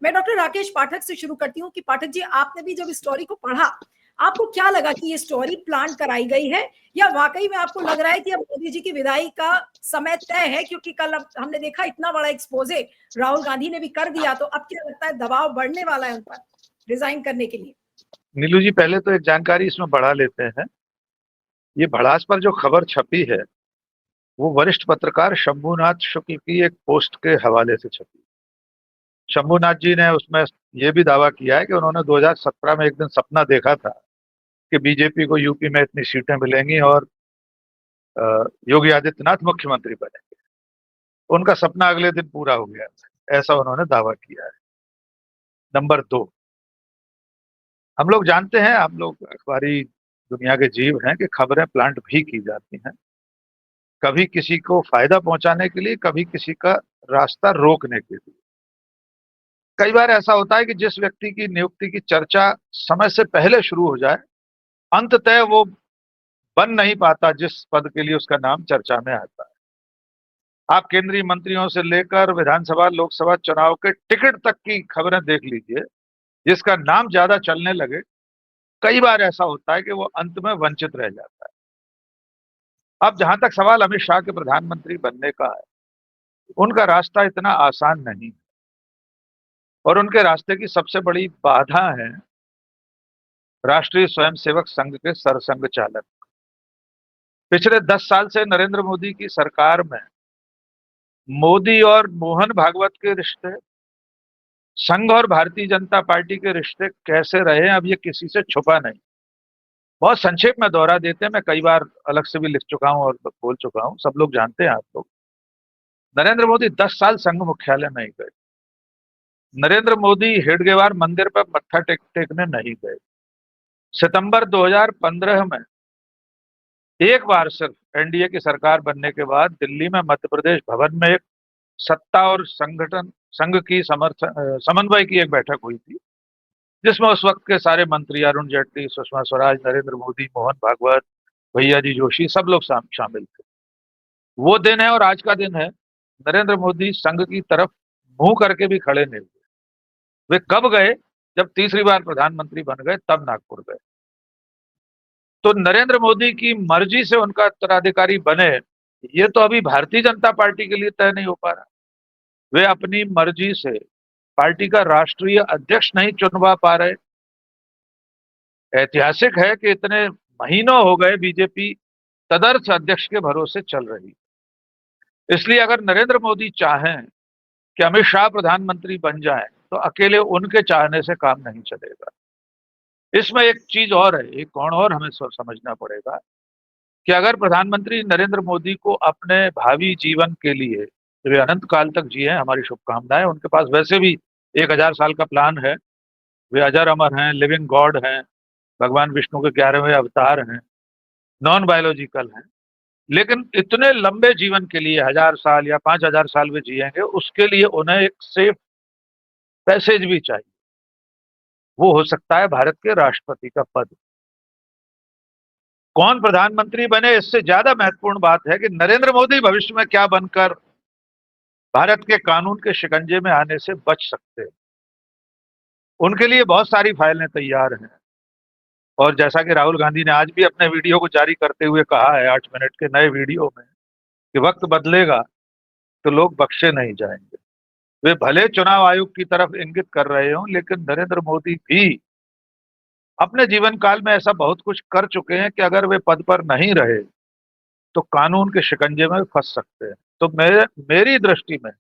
मैं डॉक्टर राकेश पाठक से शुरू करती हूँ कि पाठक जी, आपने भी जब इस स्टोरी को पढ़ा, आपको क्या लगा कि ये स्टोरी प्लान कराई गई है या वाकई में आपको लग रहा है कि अब मोदी जी की विदाई का समय तय है? क्योंकि कल अब हमने देखा इतना बड़ा एक्सपोजे राहुल गांधी ने भी कर दिया, तो अब क्या लगता है दबाव बढ़ने वाला है उन पर रिजाइन करने के लिए? नीलू जी, पहले तो एक जानकारी इसमें बढ़ा लेते हैं। ये भड़ास पर जो खबर छपी है वो वरिष्ठ पत्रकार शंभुनाथ शुक्ल की एक पोस्ट के हवाले से छपी। शंभुनाथ जी ने उसमें ये भी दावा किया है कि उन्होंने 2017 में एक दिन सपना देखा था कि बीजेपी को यूपी में इतनी सीटें मिलेंगी और योगी आदित्यनाथ मुख्यमंत्री बनेंगे। उनका सपना अगले दिन पूरा हो गया, ऐसा उन्होंने दावा किया है। नंबर 2, हम लोग जानते हैं, हम लोग अखबारी दुनिया के जीव हैं कि खबरें प्लांट भी की जाती हैं, कभी किसी को फायदा पहुंचाने के लिए, कभी किसी का रास्ता रोकने के लिए। कई बार ऐसा होता है कि जिस व्यक्ति की नियुक्ति की चर्चा समय से पहले शुरू हो जाए, अंततः वो बन नहीं पाता जिस पद के लिए उसका नाम चर्चा में आता है। आप केंद्रीय मंत्रियों से लेकर विधानसभा लोकसभा चुनाव के टिकट तक की खबरें देख लीजिए, जिसका नाम ज्यादा चलने लगे, कई बार ऐसा होता है कि वो अंत में वंचित रह जाता है। अब जहां तक सवाल अमित शाह के प्रधानमंत्री बनने का है, उनका रास्ता इतना आसान नहीं है और उनके रास्ते की सबसे बड़ी बाधा है राष्ट्रीय स्वयंसेवक संघ के सरसंघ चालक। पिछले 10 साल से नरेंद्र मोदी की सरकार में मोदी और मोहन भागवत के रिश्ते, संघ और भारतीय जनता पार्टी के रिश्ते कैसे रहे, अब ये किसी से छुपा नहीं। बहुत संक्षेप में दोहरा देते हैं, मैं कई बार अलग से भी लिख चुका हूं और बोल चुका हूं, सब लोग जानते हैं। आप लोग, नरेंद्र मोदी 10 साल संघ मुख्यालय नहीं गए। नरेंद्र मोदी हेडगेवार मंदिर पर मत्था टेकने नहीं गए। सितंबर 2015 में एक बार सिर्फ एनडीए की सरकार बनने के बाद दिल्ली में मध्य प्रदेश भवन में एक सत्ता और संगठन संघ की समन्वय की एक बैठक हुई थी, जिसमें उस वक्त के सारे मंत्री, अरुण जेटली, सुषमा स्वराज, नरेंद्र मोदी, मोहन भागवत, भैया जी जोशी, सब लोग शामिल थे। वो दिन है और आज का दिन है। नरेंद्र मोदी संघ की तरफ मुंह करके भी खड़े नहीं हुए। वे कब गए? जब तीसरी बार प्रधानमंत्री बन गए, तब नागपुर गए। तो नरेंद्र मोदी की मर्जी से उनका उत्तराधिकारी बने, ये तो अभी भारतीय जनता पार्टी के लिए तय नहीं हो पा रहा। वे अपनी मर्जी से पार्टी का राष्ट्रीय अध्यक्ष नहीं चुनवा पा रहे। ऐतिहासिक है कि इतने महीनों हो गए बीजेपी तदर्थ अध्यक्ष के भरोसे चल रही। इसलिए अगर नरेंद्र मोदी चाहें कि अमित शाह प्रधानमंत्री बन जाएं, तो अकेले उनके चाहने से काम नहीं चलेगा। इसमें एक चीज और है, एक कौन और हमें समझना पड़ेगा कि अगर प्रधानमंत्री नरेंद्र मोदी को अपने भावी जीवन के लिए, वे अनंत काल तक जिए, हमारी शुभकामनाएं, उनके पास वैसे भी 1000 साल का प्लान है। वे अजर अमर हैं, लिविंग गॉड हैं, भगवान विष्णु के 11वें अवतार हैं, नॉन बायोलॉजिकल हैं। लेकिन इतने लंबे जीवन के लिए, 1000 साल या 5000 साल वे जिएंगे, उसके लिए उन्हें एक सेफ पैसेज भी चाहिए। वो हो सकता है भारत के राष्ट्रपति का पद। कौन प्रधानमंत्री बने, इससे ज्यादा महत्वपूर्ण बात है कि नरेंद्र मोदी भविष्य में क्या बनकर भारत के कानून के शिकंजे में आने से बच सकते हैं। उनके लिए बहुत सारी फाइलें तैयार हैं और जैसा कि राहुल गांधी ने आज भी अपने वीडियो को जारी करते हुए कहा है, 8 मिनट के नए वीडियो में, कि वक्त बदलेगा तो लोग बख्शे नहीं जाएंगे। वे भले चुनाव आयोग की तरफ इंगित कर रहे हों, लेकिन नरेंद्र मोदी भी अपने जीवन काल में ऐसा बहुत कुछ कर चुके हैं कि अगर वे पद पर नहीं रहे तो कानून के शिकंजे में फंस सकते हैं। तो मेरी दृष्टि में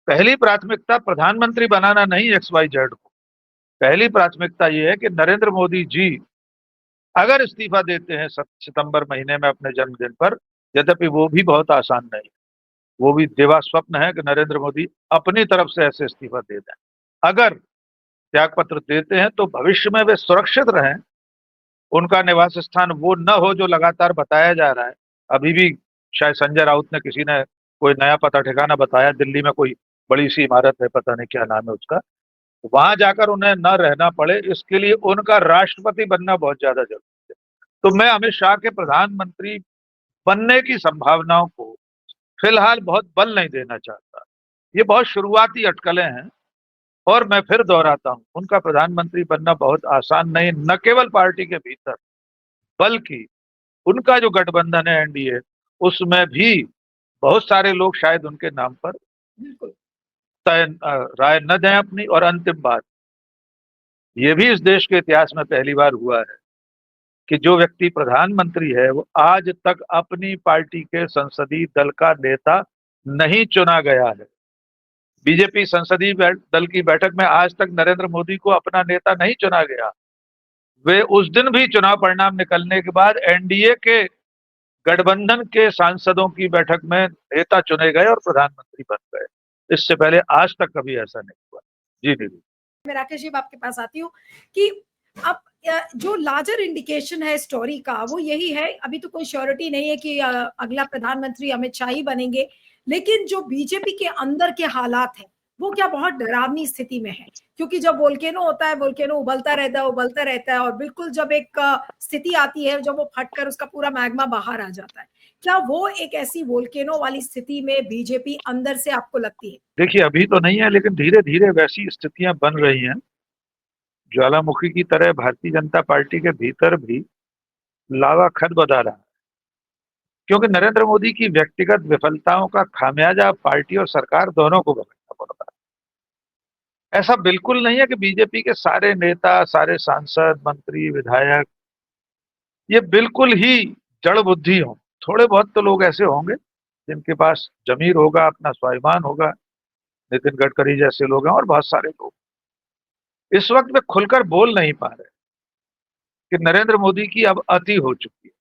पहली प्राथमिकता प्रधानमंत्री बनाना नहीं XYZ को। पहली प्राथमिकता यह है कि नरेंद्र मोदी जी अगर इस्तीफा देते हैं सितंबर महीने में अपने जन्मदिन पर, यद्यपि वो भी बहुत आसान नहीं, वो भी देवा स्वप्न है कि नरेंद्र मोदी अपनी तरफ से ऐसे इस्तीफा दे दें। अगर त्यागपत्र देते हैं तो भविष्य में वे सुरक्षित रहें, उनका निवास स्थान वो न हो जो लगातार बताया जा रहा है। अभी भी शायद संजय राउत ने, किसी ने कोई नया पता ठिकाना बताया, दिल्ली में कोई बड़ी सी इमारत है, पता नहीं क्या नाम है उसका, वहां जाकर उन्हें न रहना पड़े, इसके लिए उनका राष्ट्रपति बनना बहुत ज्यादा जरूरी है। तो मैं अमित शाह के प्रधानमंत्री बनने की संभावनाओं को फिलहाल बहुत बल नहीं देना चाहता। ये बहुत शुरुआती अटकलें हैं। और मैं फिर दोहराता हूं, उनका प्रधानमंत्री बनना बहुत आसान नहीं, न केवल पार्टी के भीतर, बल्कि उनका जो गठबंधन है एनडीए, उसमें भी बहुत सारे लोग शायद उनके नाम पर बिल्कुल। राय न दें अपनी। और अंतिम बात, ये भी इस देश के इतिहास में पहली बार हुआ है कि जो व्यक्ति प्रधानमंत्री है वो आज तक अपनी पार्टी के संसदीय दल का नेता नहीं चुना गया है। बीजेपी संसदीय दल की बैठक में आज तक नरेंद्र मोदी को अपना नेता नहीं चुना गया। वे उस दिन भी चुनाव परिणाम निकलने के बाद एनडीए के गठबंधन के सांसदों की बैठक में नेता चुने गए और प्रधानमंत्री बन गए। इससे पहले आज तक कभी ऐसा नहीं हुआ। जी दीदी। मैं राकेश जी आपके पास आती हूँ कि अब जो लार्जर इंडिकेशन है स्टोरी का वो यही है, अभी तो कोई श्योरिटी नहीं है कि अगला प्रधानमंत्री अमित शाह ही बनेंगे, लेकिन जो बीजेपी के अंदर के हालात हैं वो क्या बहुत डरावनी स्थिति में है, क्योंकि जब वोल्केनो होता है, वोल्केनो उबलता रहता है और बिल्कुल जब एक स्थिति आती है जब वो फटकर उसका पूरा मैग्मा बाहर आ जाता है, क्या वो एक ऐसी वोल्केनो वाली स्थिति में बीजेपी अंदर से आपको लगती है? देखिए, अभी तो नहीं है, लेकिन धीरे धीरे वैसी स्थितियां बन रही हैं। ज्वालामुखी की तरह भारतीय जनता पार्टी के भीतर भी लावा खदबदा रहा है, क्योंकि नरेंद्र मोदी की व्यक्तिगत विफलताओं का खामियाजा पार्टी और सरकार दोनों को भुगतना पड़ रहा है। ऐसा बिल्कुल नहीं है कि बीजेपी के सारे नेता, सारे सांसद, मंत्री, विधायक ये बिल्कुल ही जड़ बुद्धि हो। थोड़े बहुत तो लोग ऐसे होंगे जिनके पास जमीर होगा, अपना स्वाभिमान होगा। नितिन गडकरी जैसे लोग हैं और बहुत सारे लोग इस वक्त वे खुलकर बोल नहीं पा रहे कि नरेंद्र मोदी की अब अति हो चुकी है।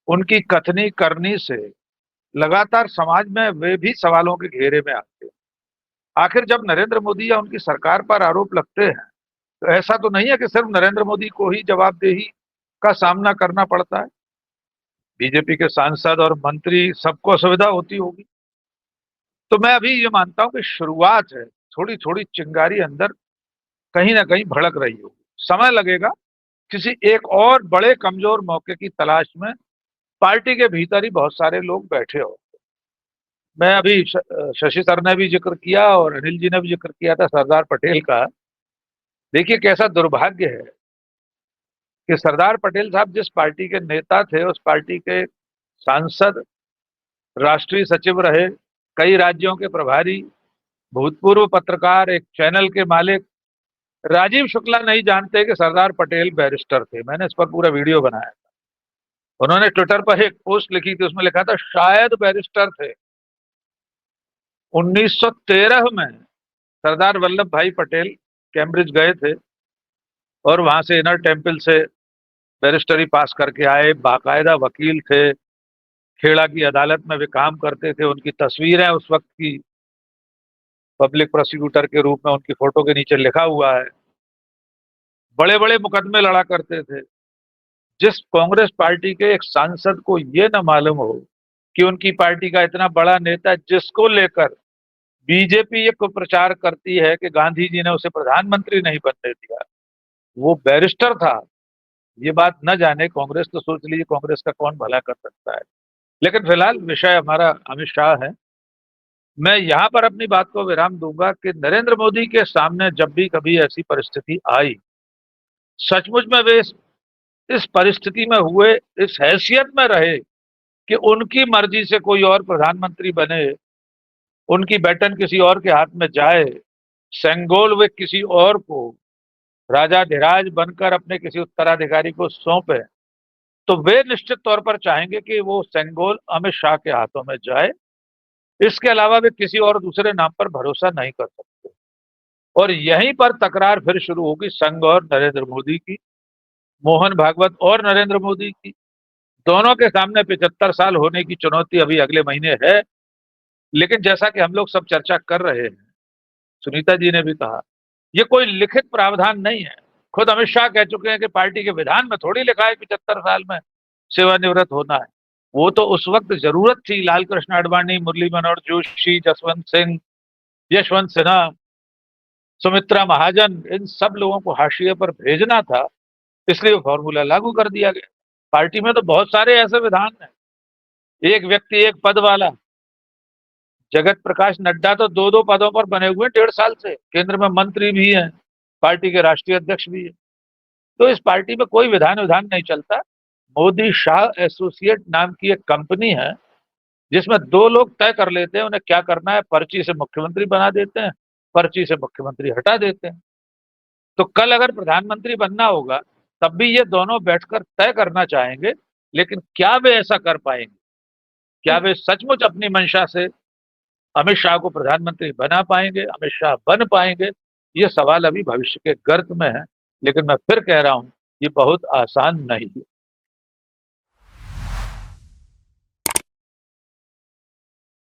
उनकी कथनी करनी से लगातार समाज में वे भी सवालों के घेरे में आते हैं। आखिर जब नरेंद्र मोदी या उनकी सरकार पर आरोप लगते हैं तो ऐसा तो नहीं है कि सिर्फ नरेंद्र मोदी को ही जवाबदेही का सामना करना पड़ता है। बीजेपी के सांसद और मंत्री सबको असुविधा होती होगी। तो मैं अभी ये मानता हूं कि शुरुआत है, थोड़ी थोड़ी चिंगारी अंदर कहीं ना कहीं भड़क रही होगी। समय लगेगा, किसी एक और बड़े कमजोर मौके की तलाश में पार्टी के भीतर ही बहुत सारे लोग बैठे हो। मैं अभी शशि सर ने भी जिक्र किया और अनिल जी ने भी जिक्र किया था सरदार पटेल का। देखिए कैसा दुर्भाग्य है कि सरदार पटेल साहब जिस पार्टी के नेता थे, उस पार्टी के सांसद, राष्ट्रीय सचिव रहे, कई राज्यों के प्रभारी, भूतपूर्व पत्रकार, एक चैनल के मालिक, राजीव शुक्ला नहीं जानते कि सरदार पटेल बैरिस्टर थे। मैंने इस पर पूरा वीडियो बनाया था। उन्होंने ट्विटर पर एक पोस्ट लिखी थी, उसमें लिखा था शायद बैरिस्टर थे। 1913 में सरदार वल्लभ भाई पटेल कैम्ब्रिज गए थे और वहां से इनर टेम्पल से बैरिस्टरी पास करके आए। बाकायदा वकील थे, खेड़ा की अदालत में वे काम करते थे। उनकी तस्वीरें उस वक्त की पब्लिक प्रोसिक्यूटर के रूप में उनकी फोटो के नीचे लिखा हुआ है। बड़े बड़े मुकदमे लड़ा करते थे। जिस कांग्रेस पार्टी के एक सांसद को ये न मालूम हो कि उनकी पार्टी का इतना बड़ा नेता जिसको लेकर बीजेपी ये कुप्रचार करती है कि गांधी जी ने उसे प्रधानमंत्री नहीं बनने दिया, वो बैरिस्टर था, ये बात न जाने कांग्रेस, तो सोच लीजिए कांग्रेस का कौन भला कर सकता है। लेकिन फिलहाल विषय हमारा अमित शाह है। मैं यहां पर अपनी बात को विराम दूंगा कि नरेंद्र मोदी के सामने जब भी कभी ऐसी परिस्थिति आई, सचमुच में वे इस परिस्थिति में हुए, इस हैसियत में रहे कि उनकी मर्जी से कोई और प्रधानमंत्री बने, उनकी बैटन किसी और के हाथ में जाए, सेंगोल वे किसी और को राजाधिराज बनकर अपने किसी उत्तराधिकारी को सौंपे, तो वे निश्चित तौर पर चाहेंगे कि वो सेंगोल अमित शाह के हाथों में जाए। इसके अलावा वे किसी और दूसरे नाम पर भरोसा नहीं कर सकते। और यहीं पर तकरार फिर शुरू होगी संघ और नरेंद्र मोदी की, मोहन भागवत और नरेंद्र मोदी की। दोनों के सामने 75 साल होने की चुनौती अभी अगले महीने है। लेकिन जैसा कि हम लोग सब चर्चा कर रहे हैं, सुनीता जी ने भी कहा, ये कोई लिखित प्रावधान नहीं है। खुद अमित शाह कह चुके हैं कि पार्टी के विधान में थोड़ी लिखा है 75 साल में सेवानिवृत्त होना है। वो तो उस वक्त जरूरत थी लाल कृष्ण आडवाणी, मुरली मनोहर जोशी, जसवंत सिंह, यशवंत सिन्हा, सुमित्रा महाजन, इन सब लोगों को हाशिए पर भेजना था, इसलिए फॉर्मूला लागू कर दिया गया। पार्टी में तो बहुत सारे ऐसे विधान हैं, एक व्यक्ति एक पद वाला, जगत प्रकाश नड्डा तो 2-2 पदों पर बने हुए हैं 1.5 साल से, केंद्र में मंत्री भी हैं, पार्टी के राष्ट्रीय अध्यक्ष भी हैं। तो इस पार्टी में कोई विधान नहीं चलता। मोदी शाह एसोसिएट नाम की एक कंपनी है जिसमें 2 लोग तय कर लेते हैं उन्हें क्या करना है, पर्ची से मुख्यमंत्री बना देते हैं, पर्ची से मुख्यमंत्री हटा देते हैं। तो कल अगर प्रधानमंत्री बनना होगा तब भी ये दोनों बैठकर तय करना चाहेंगे, लेकिन क्या वे ऐसा कर पाएंगे? क्या वे सचमुच अपनी मंशा से अमित शाह को प्रधानमंत्री बना पाएंगे, अमित शाह बन पाएंगे? ये सवाल अभी भविष्य के गर्त में है, लेकिन मैं फिर कह रहा हूं ये बहुत आसान नहीं है।